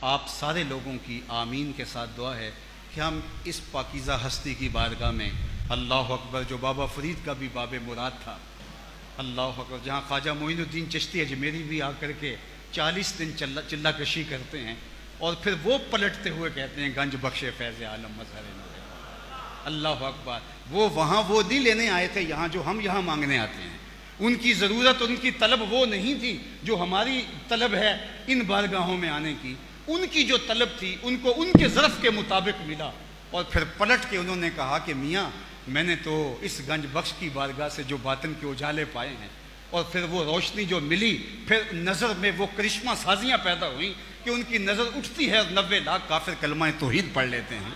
आप सारे लोगों की आमीन के साथ दुआ है कि हम इस पाकीज़ा हस्ती की बारगाह में अल्लाह अकबर, जो बाबा फरीद का भी बाब मुराद था, अल्लाह अकबर, जहाँ ख्वाजा मोइनुद्दीन चिश्ती अजमेरी भी आकर के 40 दिन चिल्ला कशी करते हैं और फिर वो पलटते हुए कहते हैं गंज बख्शे फैज़ आलम मज़हर नूर। अल्लाह अकबर, वो वहाँ वो नहीं लेने आए थे यहाँ जो हम यहाँ मांगने आते हैं। उनकी ज़रूरत, उनकी तलब वो नहीं थी जो हमारी तलब है इन बारगाहों में आने की। उनकी जो तलब थी उनको उनके ज़रफ़ के मुताबिक मिला और फिर पलट के उन्होंने कहा कि मियाँ, मैंने तो इस गंज बख्श की बारगाह से जो बातिन के उजाले पाए हैं और फिर वो रोशनी जो मिली, फिर नज़र में वो करिश्मा साजियाँ पैदा हुई कि उनकी नज़र उठती है और 90 लाख काफिर कलमा तौहीद पढ़ लेते हैं।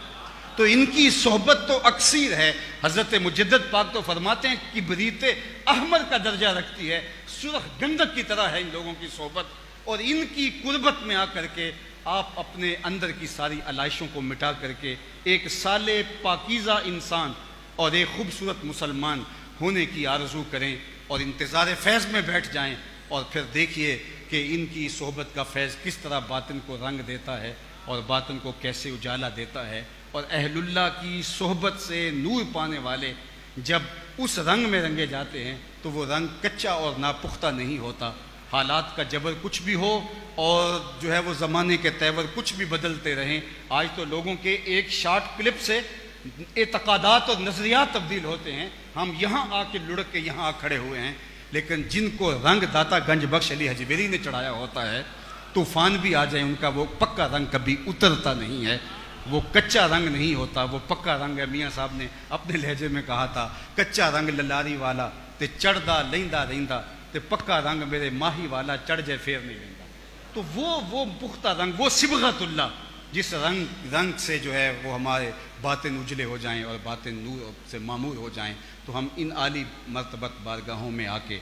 तो इनकी सोहबत तो अक्सीर है। हज़रत मुजद्दिद पाक तो फरमाते हैं कि बरीते अहमर का दर्जा रखती है, सुरख गंधक की तरह है इन लोगों की सोहबत। और इनकी कुर्बत में आकर के आप अपने अंदर की सारी अलाइशों को मिटा करके एक साले पाकीज़ा इंसान और एक खूबसूरत मुसलमान होने की आरज़ू करें और इंतज़ार फैज़ में बैठ जाएं और फिर देखिए कि इनकी सोहबत का फैज़ किस तरह बातिन को रंग देता है और बातिन को कैसे उजाला देता है। और अहलुल्लाह की सोहबत से नूर पाने वाले जब उस रंग में रंगे जाते हैं तो वो रंग कच्चा और नापुख्ता नहीं होता। हालात का जबर कुछ भी हो और जो है वो ज़माने के तेवर कुछ भी बदलते रहें, आज तो लोगों के एक शॉर्ट क्लिप से एतक़ादात और नज़रियात तब्दील होते हैं। हम यहाँ आके लुढ़क के यहाँ आ खड़े हुए हैं, लेकिन जिनको रंग दाता गंज बख्श अली हजवेरी ने चढ़ाया होता है, तूफ़ान भी आ जाए उनका वो पक्का रंग कभी उतरता नहीं है। वो कच्चा रंग नहीं होता, वो पक्का रंग है। मियाँ साहब ने अपने लहजे में कहा था, कच्चा रंग ललारी वाला ते चढ़दा लेंदा रहिंदा ते पक्का रंग मेरे माही वाला चढ़ जाए फेर नहीं लेंदा। तो वो पुख्ता रंग, वो सिबगतुल्लाह, जिस रंग से जो है वो हमारे बातिन उजले हो जाएं और बातिन नूर से मामूर हो जाएं। तो हम इन आली मर्तबत बारगाहों में आके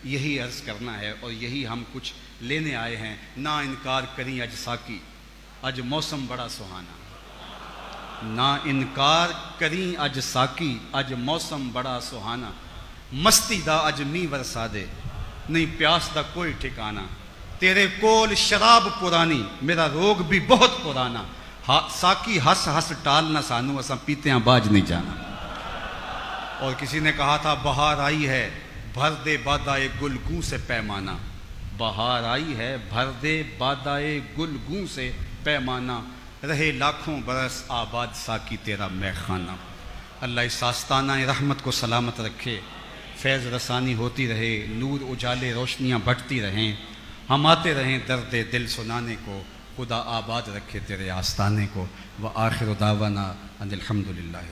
यही अर्ज़ करना है और यही हम कुछ लेने आए हैं। ना इनकार करी अज साकी, अज मौसम बड़ा सुहाना। ना इनकार करी अज साकी, अज मौसम बड़ा सुहाना। मस्ती दा अज मीं वरसा दे, नहीं प्यास दा कोई ठिकाना। तेरे कोल शराब पुरानी, मेरा रोग भी बहुत पुराना। साकी हस हस टाल ना सानू, असा पीते हैं बाज नहीं जाना। और किसी ने कहा था, बहार आई है भर दे बादाए गुलगू से पैमाना। बहार आई है भर दे बादाए गुलगू से पैमाना। रहे लाखों बरस आबाद साकी तेरा मैखाना। अल्लाह इस आस्ताना रहमत को सलामत रखे, फैज़ रसानी होती रहे, नूर उजाले रोशनियाँ बढ़ती रहें, हम आते रहें दर्द दिल सुनाने को। खुदा आबाद रखे तेरे आस्ताने को। व आखिर दावाना अनिल हम्दुलिल्लाह।